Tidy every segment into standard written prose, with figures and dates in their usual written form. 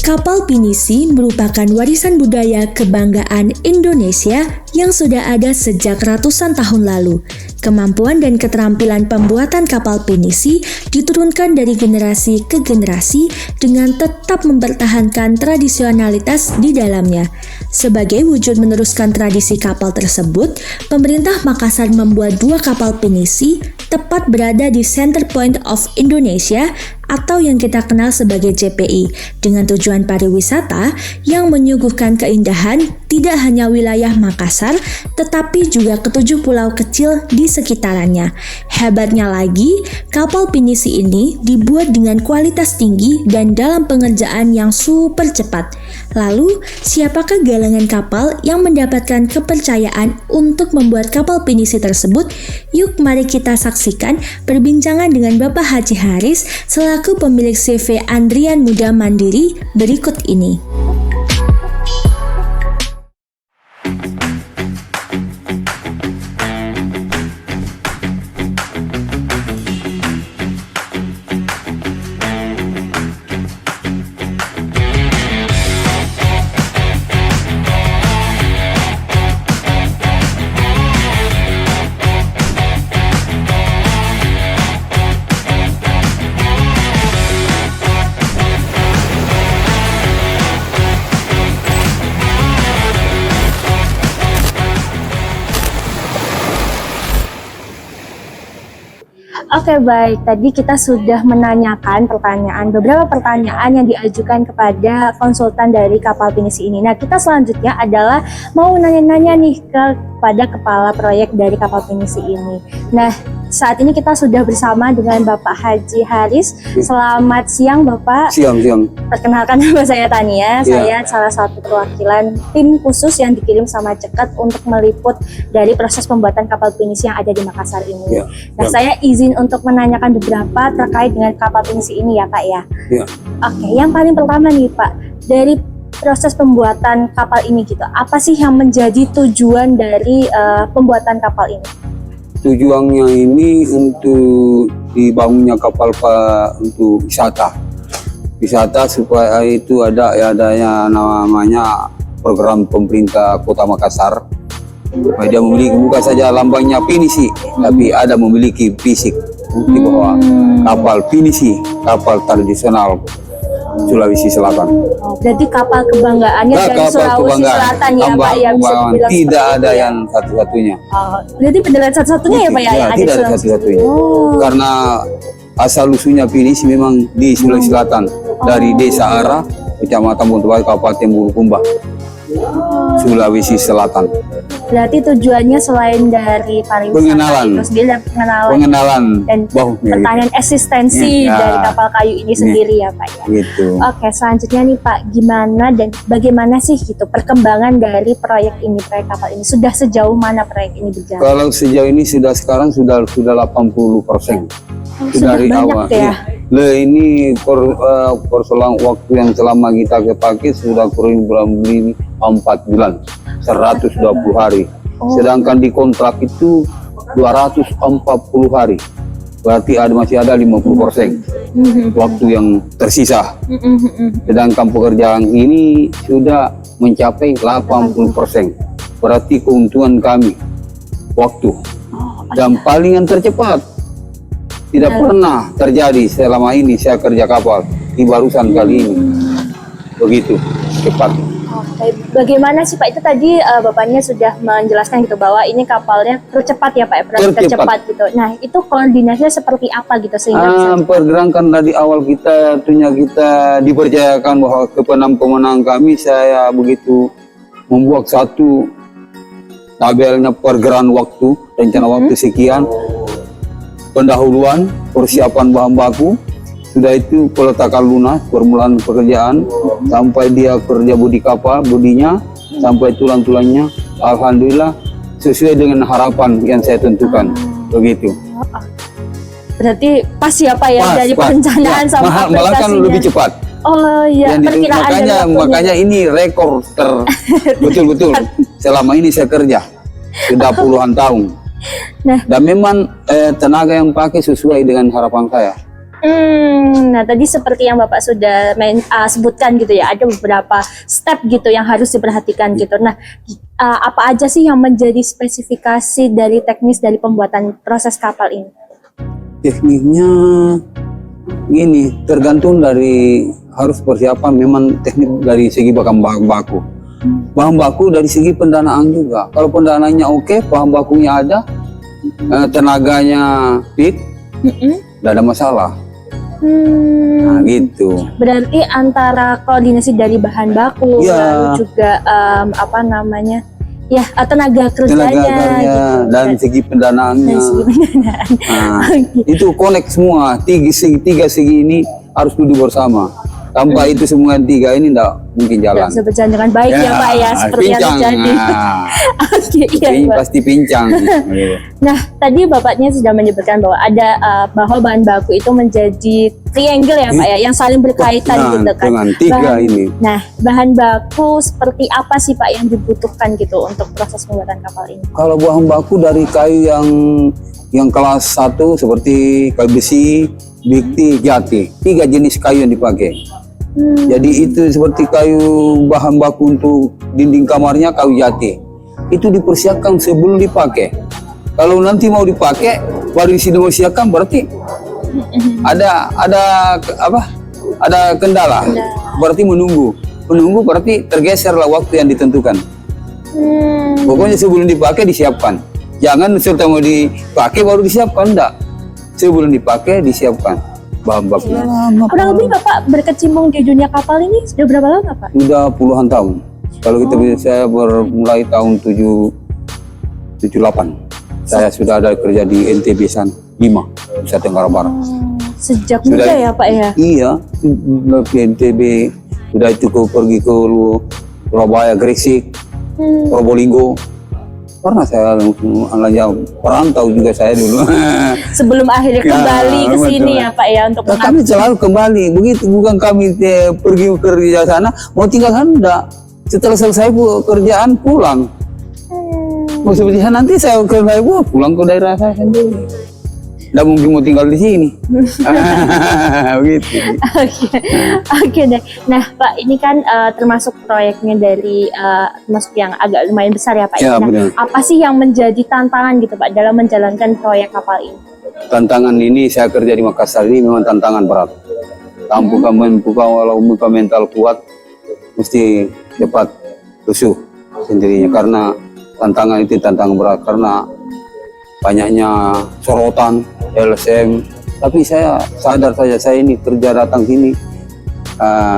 Kapal pinisi merupakan warisan budaya kebanggaan Indonesia yang sudah ada sejak ratusan tahun lalu. Kemampuan dan keterampilan pembuatan kapal pinisi diturunkan dari generasi ke generasi dengan tetap mempertahankan tradisionalitas di dalamnya. Sebagai wujud meneruskan tradisi kapal tersebut, pemerintah Makassar membuat 2 kapal pinisi tepat berada di Center Point of Indonesia atau yang kita kenal sebagai CPI dengan tujuan pariwisata yang menyuguhkan keindahan tidak hanya wilayah Makassar tetapi juga ke-7 pulau kecil di sekitarannya. Hebatnya lagi, kapal pinisi ini dibuat dengan kualitas tinggi dan dalam pengerjaan yang super cepat. Lalu, siapakah galangan kapal yang mendapatkan kepercayaan untuk membuat kapal pinisi tersebut? Yuk mari kita saksikan perbincangan dengan Bapak Haji Haris selaku pemilik CV Andrian Muda Mandiri berikut ini. Oke, baik. Tadi kita sudah menanyakan beberapa pertanyaan yang diajukan kepada konsultan dari kapal pinisi ini. Nah, kita selanjutnya adalah mau nanya-nanya nih kepada kepala proyek dari kapal pinisi ini. Nah, saat ini kita sudah bersama dengan Bapak Haji Haris. Selamat siang, Bapak. Siang. Perkenalkan nama saya Tania. Saya salah satu perwakilan tim khusus yang dikirim sama Ceket untuk meliput dari proses pembuatan kapal pinisi yang ada di Makassar ini. Nah, saya izin untuk menanyakan beberapa terkait dengan kapal pinisi ini ya, Pak ya. Oke, yang paling pertama nih, Pak, dari proses pembuatan kapal ini gitu, apa sih yang menjadi tujuan dari pembuatan kapal ini? Tujuannya ini untuk dibangunnya kapal untuk wisata supaya itu adanya namanya program pemerintah Kota Makassar. Supaya dia memiliki bukan saja lambangnya pinisi, tapi ada memiliki fisik bukti bahwa kapal pinisi, kapal tradisional Sulawesi Selatan. Berarti kapal kebanggaannya dari Sulawesi Selatan ya, Pak ya, bisa dibilang tidak ada yang satu-satunya. Berarti beneran satu-satunya ya, Pak ya? Tidak ada satu-satunya. Karena asal usulnya pinisi memang di Sulawesi Selatan, dari Desa Ara, Kecamatan Bontobai, Kabupaten Bulukumba, Sulawesi Selatan. Berarti tujuannya selain dari pariwisata itu sendiri, pengenalan dan pertanyaan eksistensi dari kapal kayu ini sendiri ya, Pak ya. Gitu. Oke, selanjutnya nih Pak, gimana dan bagaimana sih gitu perkembangan dari proyek kapal ini? Sudah sejauh mana proyek ini berjalan? Kalau sejauh ini sekarang sudah 80%. Dari awal ya. Ini perselang waktu yang selama kita pakai sudah kurang lebih 4 bulan, 120 hari. Sedangkan di kontrak itu 240 hari. Berarti masih ada 50% waktu yang tersisa. Sedangkan pekerjaan ini sudah mencapai 80%. Berarti keuntungan kami waktu. Dan paling yang tercepat. Tidak pernah terjadi selama ini saya kerja kapal di barusan kali ini. Begitu cepat. Oke, bagaimana sih Pak, itu tadi Bapaknya sudah menjelaskan gitu bahwa ini kapalnya tercepat ya Pak, tercepat gitu. Nah, itu koordinasinya seperti apa gitu sehingga pergerakan dari awal kita dipercayakan bahwa kemenang kami, saya begitu membuat satu tabelnya pergerakan waktu, rencana waktu sekian, pendahuluan, persiapan bahan baku, sudah itu peletakan lunas, permulaan pekerjaan, sampai dia kerja bodi kapal, bodinya, sampai tulang-tulangnya, alhamdulillah sesuai dengan harapan yang saya tentukan, begitu. Berarti pas ya Pak ya, dari perencanaan sama aplikasinya. Malah kan lebih cepat. Oh iya, makanya ini rekor betul-betul selama ini saya kerja, sudah puluhan tahun. Nah, dan memang tenaga yang pakai sesuai dengan harapan saya. Nah tadi seperti yang Bapak sudah sebutkan gitu ya, ada beberapa step gitu yang harus diperhatikan gitu. Nah, apa aja sih yang menjadi spesifikasi dari teknis dari pembuatan proses kapal ini? Tekniknya gini, tergantung dari harus persiapan memang teknik dari segi bahan baku. Bahan baku dari segi pendanaan juga. Kalau pendanaannya oke, bahan bakunya ada, tenaganya fit, tidak ada masalah. Nah gitu. Berarti antara koordinasi dari bahan baku, lalu juga tenaga kerjanya, gitu. Dan segi pendanaannya. Itu connect semua. Tiga segi ini harus duduk bersama. Tanpa itu semua tiga ini tidak mungkin jalan. Bisa berjalan dengan baik ya Pak ya, seperti yang terjadi. Pasti pincang. Nah, tadi Bapaknya sudah menyebutkan bahwa ada bahwa bahan baku itu menjadi triangle ya Pak ya, yang saling berkaitan gitu kan. Dengan tiga ini. Nah, bahan baku seperti apa sih Pak yang dibutuhkan gitu untuk proses pembuatan kapal ini? Kalau bahan baku dari kayu yang kelas 1 seperti kayu besi, bikti, jati. 3 jenis kayu yang dipakai. Jadi itu seperti kayu bahan baku untuk dinding kamarnya kayu jati. Itu dipersiapkan sebelum dipakai. Kalau nanti mau dipakai baru disiapkan berarti ada kendala. Berarti menunggu berarti tergeserlah waktu yang ditentukan. Pokoknya sebelum dipakai disiapkan. Jangan serta mau dipakai baru disiapkan, enggak. Sebelum dipakai disiapkan bahan baku. Kurang lebih Bapak berkecimpung di dunia kapal ini sudah berapa lama Pak? Sudah puluhan tahun. Kalau kita saya mulai tahun 78. Saya sudah ada kerja di NTB San 5, Nusa Tenggara Barat. Sejak muda ya Pak ya? Iya, di NTB sudah itu pergi ke Surabaya, Gresik, Probolinggo. Pernah saya perantau juga saya dulu. Sebelum akhirnya kembali ke sini ya Pak ya untuk kami selalu kembali. Begitu bukan kami pergi kerja sana mau tinggal sana enggak. Setelah selesai kerjaan pulang. Mau seperti nanti saya pulang ke daerah saya sendiri. Nggak mungkin mau tinggal di sini. Begitu. Oke deh. Nah Pak, ini kan termasuk proyeknya dari termasuk yang agak lumayan besar ya Pak. Ya, nah, apa sih yang menjadi tantangan gitu Pak dalam menjalankan proyek kapal ini? Tantangan ini saya kerja di Makassar ini memang tantangan berat. Bukan walau muka mental kuat, mesti cepat rusuh sendirinya karena tantangan itu tantangan berat karena banyaknya sorotan LSM, tapi saya sadar saja saya ini kerja datang sini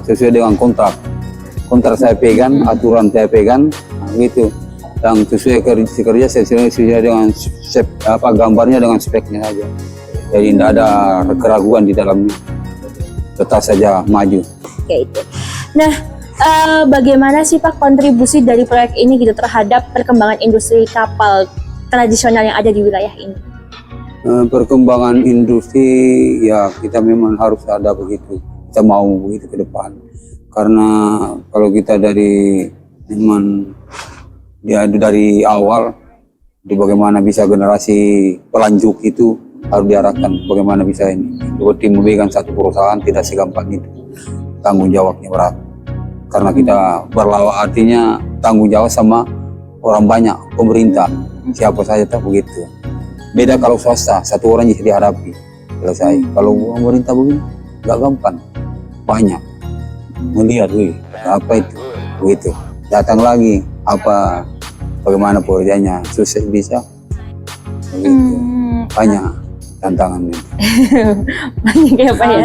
sesuai dengan kontrak saya pegang, aturan saya pegang, gitu, dan sesuai kerja sesuai dengan gambarnya dengan speknya saja, jadi tidak ada keraguan di dalamnya, tetap saja maju. Oke itu. Nah, bagaimana sih Pak kontribusi dari proyek ini gitu terhadap perkembangan industri kapal tradisional yang ada di wilayah ini? Perkembangan industri ya kita memang harus ada begitu, kita mau begitu ke depan karena kalau kita dari awal di bagaimana bisa generasi pelanjut itu harus diarahkan bagaimana bisa ini seperti memegang satu perusahaan tidak segampang itu, tanggung jawabnya berat karena kita berlawan artinya tanggung jawab sama orang banyak, pemerintah siapa saja tak begitu. Beda kalau swasta, satu orang bisa dihadapi selesai. Kalau pemerintah begini nggak gampang, banyak melihat, apa itu begitu. Datang lagi bagaimana pekerjaannya sukses bisa begitu. Banyak tantangannya. Banyak ya Pak ya.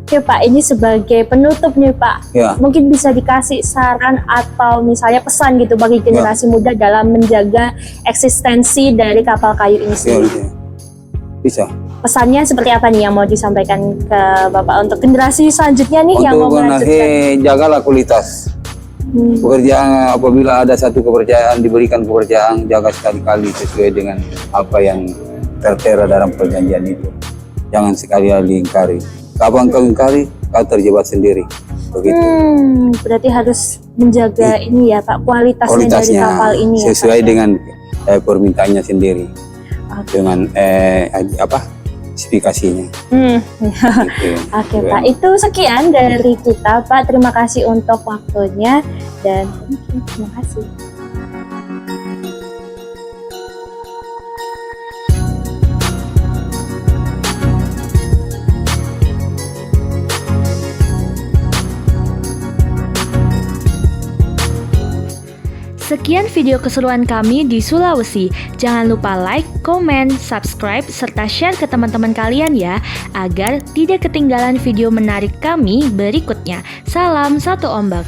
Oke Pak, ini sebagai penutup nih Pak, mungkin bisa dikasih saran atau misalnya pesan gitu bagi generasi muda dalam menjaga eksistensi dari kapal kayu ini sendiri. Bisa. Pesannya seperti apa nih yang mau disampaikan ke Bapak untuk generasi selanjutnya nih yang mau melanjutkan? Jagalah kualitas. Pekerjaan apabila ada satu kepercayaan, diberikan kepercayaan, jaga sekali-kali sesuai dengan apa yang tertera dalam perjanjian itu. Jangan sekali-kali ingkari. Kapan kau ingkari, kau terjebak sendiri. Begitu. Berarti harus menjaga ini ya Pak, kualitasnya dari kapal ini ya. Sesuai dengan permintaannya sendiri. Dengan spesifikasinya. Gitu. Oke Pak, itu sekian dari kita Pak. Terima kasih untuk waktunya dan terima kasih. Sekian video keseruan kami di Sulawesi. Jangan lupa like, komen, subscribe, serta share ke teman-teman kalian ya, agar tidak ketinggalan video menarik kami berikutnya. Salam satu ombak.